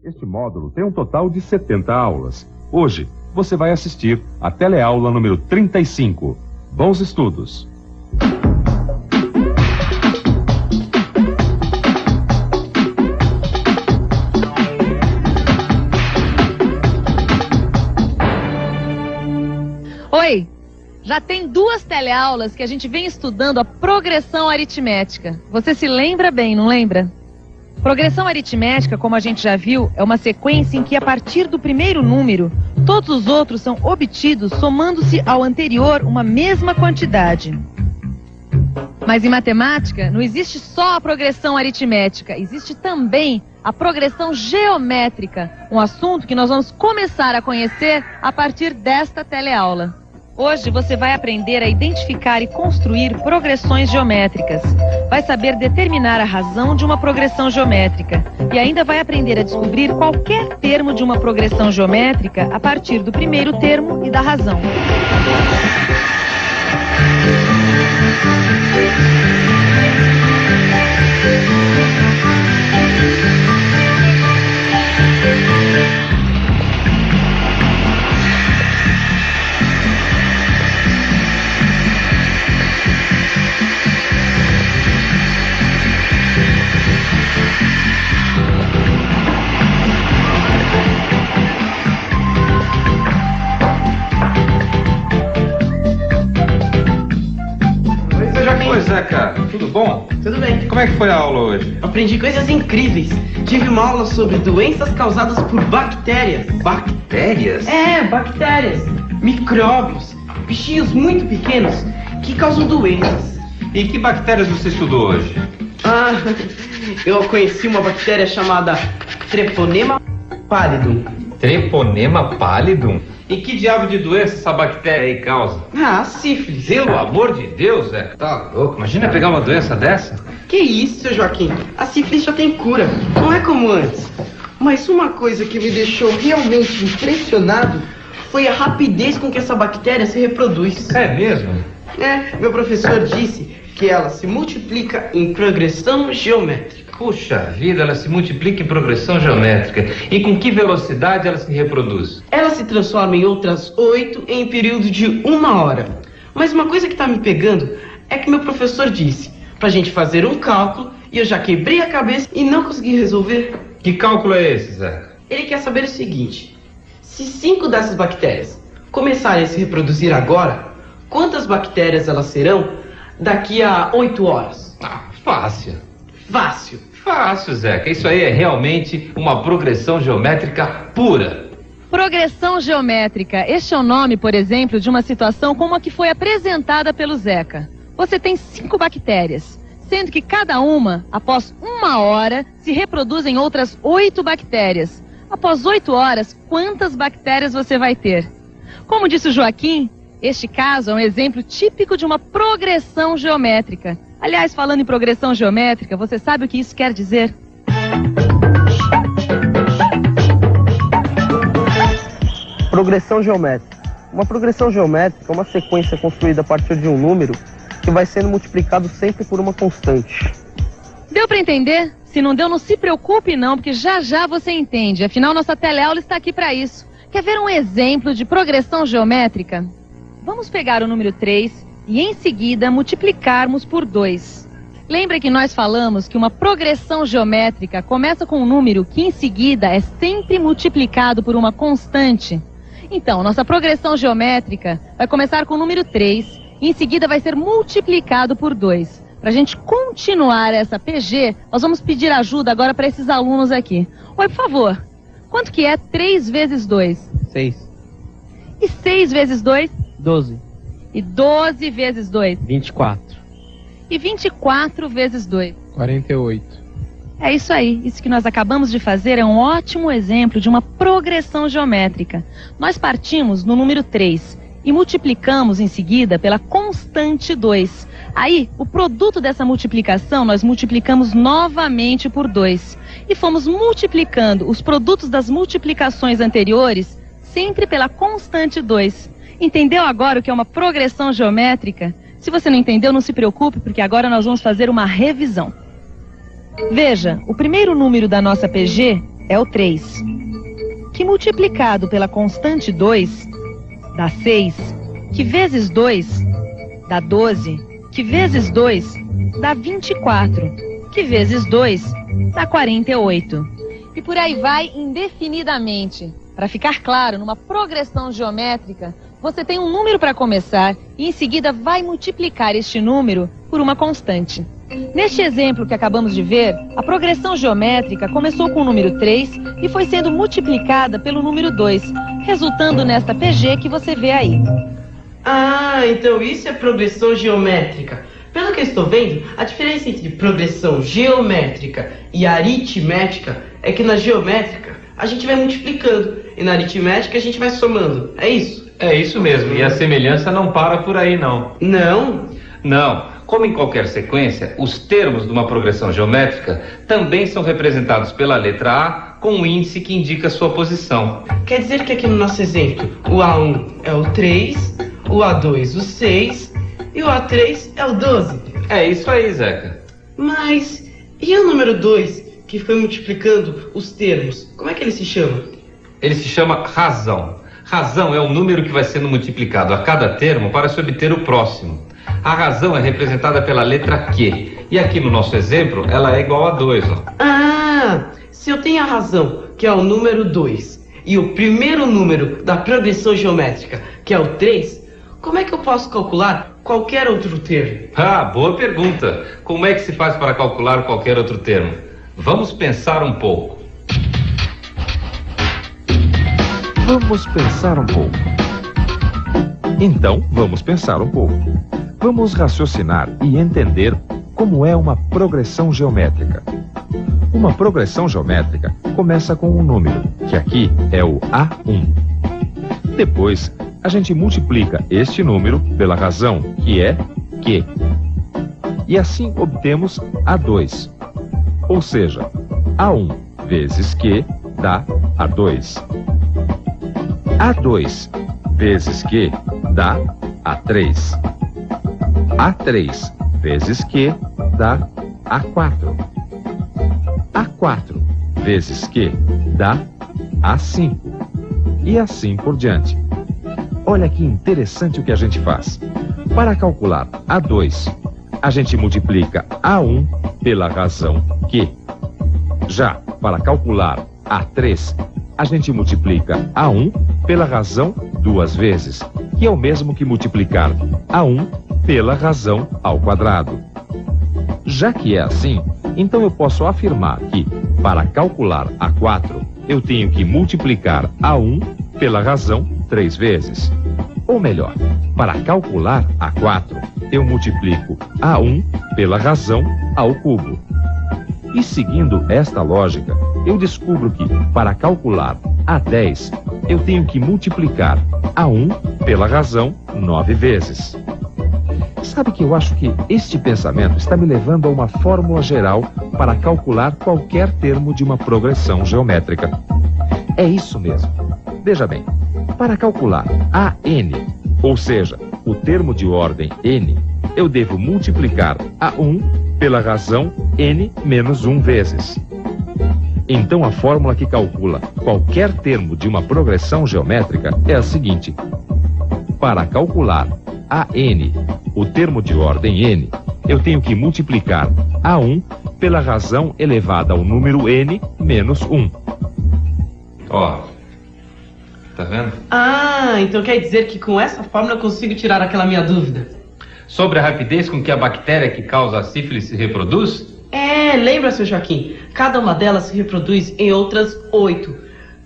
Este módulo tem um total de 70 aulas. Hoje, você vai assistir a teleaula número 35. Bons estudos! Oi! Já tem 2 teleaulas que a gente vem estudando a progressão aritmética. Você se lembra bem, não lembra? Progressão aritmética, como a gente já viu, é uma sequência em que, a partir do primeiro número, todos os outros são obtidos somando-se ao anterior uma mesma quantidade. Mas em matemática, não existe só a progressão aritmética, existe também a progressão geométrica, um assunto que nós vamos começar a conhecer a partir desta teleaula. Hoje você vai aprender a identificar e construir progressões geométricas. Vai saber determinar a razão de uma progressão geométrica. E ainda vai aprender a descobrir qualquer termo de uma progressão geométrica a partir do primeiro termo e da razão. Pois é, cara. Tudo bom? Tudo bem. Como é que foi a aula hoje? Aprendi coisas incríveis. Tive uma aula sobre doenças causadas por bactérias. Bactérias? Bactérias. Micróbios. Bichinhos muito pequenos que causam doenças. E que bactérias você estudou hoje? Eu conheci uma bactéria chamada Treponema pallidum. Treponema pallidum? E que diabo de doença essa bactéria aí causa? Sífilis. Pelo amor de Deus, Zé. Tá louco? Imagina pegar uma doença dessa. Que isso, seu Joaquim? A sífilis já tem cura. Não é como antes. Mas uma coisa que me deixou realmente impressionado foi a rapidez com que essa bactéria se reproduz. É mesmo? Meu professor disse que ela se multiplica em progressão geométrica. Puxa vida, ela se multiplica em progressão geométrica. E com que velocidade ela se reproduz? Ela se transforma em outras 8 em período de 1 hora. Mas uma coisa que tá me pegando é que meu professor disse pra gente fazer um cálculo e eu já quebrei a cabeça e não consegui resolver. Que cálculo é esse, Zé? Ele quer saber o seguinte: se 5 dessas bactérias começarem a se reproduzir agora, quantas bactérias elas serão daqui a 8 horas? Fácil. Fácil. Fácil, Zeca. Isso aí é realmente uma progressão geométrica pura. Progressão geométrica. Este é o nome, por exemplo, de uma situação como a que foi apresentada pelo Zeca. Você tem 5 bactérias, sendo que cada uma, após 1 hora, se reproduz em outras 8 bactérias. Após 8 horas, quantas bactérias você vai ter? Como disse o Joaquim, este caso é um exemplo típico de uma progressão geométrica. Aliás, falando em progressão geométrica, você sabe o que isso quer dizer? Progressão geométrica. Uma progressão geométrica é uma sequência construída a partir de um número que vai sendo multiplicado sempre por uma constante. Deu para entender? Se não deu, não se preocupe não, porque já já você entende. Afinal, nossa teleaula está aqui para isso. Quer ver um exemplo de progressão geométrica? Vamos pegar o número 3 e em seguida multiplicarmos por 2. Lembra que nós falamos que uma progressão geométrica começa com um número que em seguida é sempre multiplicado por uma constante? Então, nossa progressão geométrica vai começar com o número 3 e em seguida vai ser multiplicado por 2. Para a gente continuar essa PG, nós vamos pedir ajuda agora para esses alunos aqui. Oi, por favor, quanto que é 3 vezes 2? 6. E 6 vezes 2? 12. E 12 vezes 2? 24. E 24 vezes 2? 48. É isso aí. Isso que nós acabamos de fazer é um ótimo exemplo de uma progressão geométrica. Nós partimos no número 3 e multiplicamos em seguida pela constante 2. Aí, o produto dessa multiplicação, nós multiplicamos novamente por 2. E fomos multiplicando os produtos das multiplicações anteriores sempre pela constante 2. Entendeu agora o que é uma progressão geométrica? Se você não entendeu, não se preocupe, porque agora nós vamos fazer uma revisão. Veja, o primeiro número da nossa PG é o 3. que multiplicado pela constante 2 dá 6, que vezes 2 dá 12, que vezes 2 dá 24, que vezes 2 dá 48. E por aí vai indefinidamente. Para ficar claro, numa progressão geométrica, você tem um número para começar e em seguida vai multiplicar este número por uma constante. Neste exemplo que acabamos de ver, a progressão geométrica começou com o número 3 e foi sendo multiplicada pelo número 2, resultando nesta PG que você vê aí. Ah, então isso é progressão geométrica. Pelo que eu estou vendo, a diferença entre progressão geométrica e aritmética é que na geométrica a gente vai multiplicando e na aritmética a gente vai somando. É isso? É isso mesmo, e a semelhança não para por aí, não. Não? Não. Como em qualquer sequência, os termos de uma progressão geométrica também são representados pela letra A com um índice que indica sua posição. Quer dizer que aqui no nosso exemplo, o A1 é o 3, o A2 o 6 e o A3 é o 12. É isso aí, Zeca. Mas e o número 2, que foi multiplicando os termos? Como é que ele se chama? Ele se chama razão. Razão é o número que vai sendo multiplicado a cada termo para se obter o próximo. A razão é representada pela letra Q. E aqui no nosso exemplo, ela é igual a 2. Ó. Ah, se eu tenho a razão, que é o número 2, e o primeiro número da progressão geométrica, que é o 3, como é que eu posso calcular qualquer outro termo? Ah, boa pergunta. Como é que se faz para calcular qualquer outro termo? Vamos pensar um pouco. Vamos pensar um pouco. Então, vamos pensar um pouco. Vamos raciocinar e entender como é uma progressão geométrica. Uma progressão geométrica começa com um número, que aqui é o A1. Depois, a gente multiplica este número pela razão, que é Q. E assim obtemos A2. Ou seja, A1 vezes Q dá A2. A2 vezes Q dá A3. A3 vezes Q dá A4. A4 vezes Q dá A5. E assim por diante. Olha que interessante o que a gente faz. Para calcular A2, a gente multiplica A1 pela razão Q. Já para calcular A3, a gente multiplica A1 pela razão 2 vezes, que é o mesmo que multiplicar A1 pela razão ao quadrado. Já que é assim, então eu posso afirmar que, para calcular A4, eu tenho que multiplicar A1 pela razão 3 vezes. Ou melhor, para calcular A4, eu multiplico A1 pela razão ao cubo. E seguindo esta lógica, eu descubro que, para calcular A10, eu tenho que multiplicar A1 pela razão 9 vezes. Sabe que eu acho que este pensamento está me levando a uma fórmula geral para calcular qualquer termo de uma progressão geométrica. É isso mesmo. Veja bem, para calcular AN, ou seja, o termo de ordem n, eu devo multiplicar A1 pela razão n menos 1 vezes. Então a fórmula que calcula qualquer termo de uma progressão geométrica é a seguinte. Para calcular AN, o termo de ordem n, eu tenho que multiplicar A1 pela razão elevada ao número n menos 1. Ó, tá vendo? Ah, então quer dizer que com essa fórmula eu consigo tirar aquela minha dúvida. Sobre a rapidez com que a bactéria que causa a sífilis se reproduz? Lembra, seu Joaquim? Cada uma delas se reproduz em outras 8,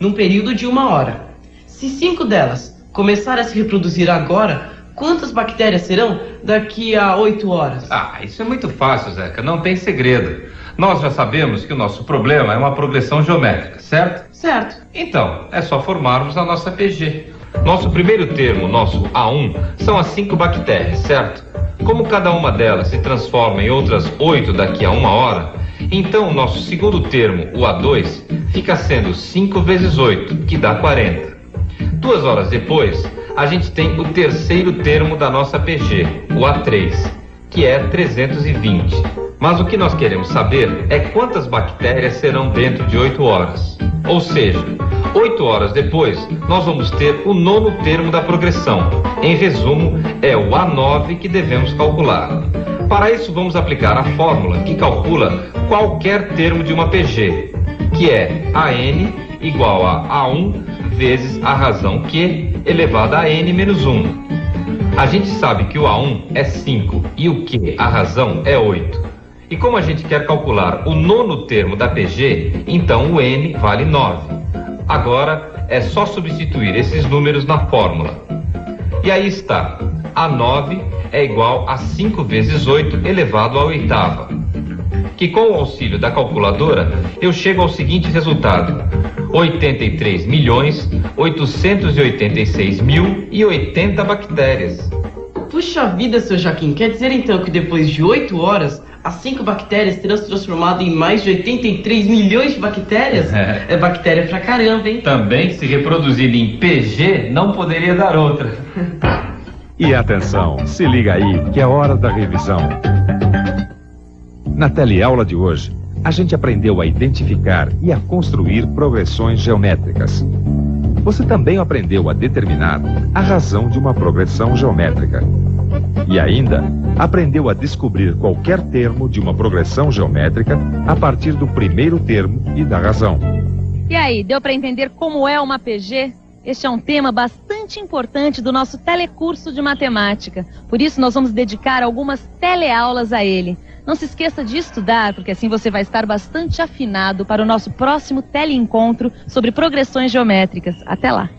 num período de 1 hora. Se 5 delas começarem a se reproduzir agora, quantas bactérias serão daqui a 8 horas? Ah, isso é muito fácil, Zeca, não tem segredo. Nós já sabemos que o nosso problema é uma progressão geométrica, certo? Certo. Então, é só formarmos a nossa PG. Nosso primeiro termo, nosso A1, são as 5 bactérias, certo? Como cada uma delas se transforma em outras 8 daqui a 1 hora, então o nosso segundo termo, o A2, fica sendo 5 vezes 8, que dá 40. 2 horas depois, a gente tem o terceiro termo da nossa PG, o A3, que é 320. Mas o que nós queremos saber é quantas bactérias serão dentro de 8 horas. Ou seja, 8 horas depois, nós vamos ter o 9º termo da progressão. Em resumo, é o A9 que devemos calcular. Para isso, vamos aplicar a fórmula que calcula qualquer termo de uma PG, que é AN igual a A1 vezes a razão Q elevada a N menos 1. A gente sabe que o A1 é 5 e o Q, a razão, é 8. E como a gente quer calcular o 9º termo da PG, então o N vale 9. Agora é só substituir esses números na fórmula. E aí está, A9 é igual a 5 vezes 8 elevado à oitava. Que com o auxílio da calculadora, eu chego ao seguinte resultado: 83.886.080 bactérias. Puxa vida, seu Joaquim, quer dizer então que depois de 8 horas, as 5 bactérias terão se transformado em mais de 83 milhões de bactérias? É bactéria pra caramba, hein? Também, se reproduzir em PG, não poderia dar outra. E atenção, se liga aí que é hora da revisão. Na teleaula de hoje, a gente aprendeu a identificar e a construir progressões geométricas. Você também aprendeu a determinar a razão de uma progressão geométrica. E ainda aprendeu a descobrir qualquer termo de uma progressão geométrica a partir do primeiro termo e da razão. E aí, deu para entender como é uma PG? Este é um tema bastante importante do nosso telecurso de matemática. Por isso, nós vamos dedicar algumas teleaulas a ele. Não se esqueça de estudar, porque assim você vai estar bastante afinado para o nosso próximo teleencontro sobre progressões geométricas. Até lá!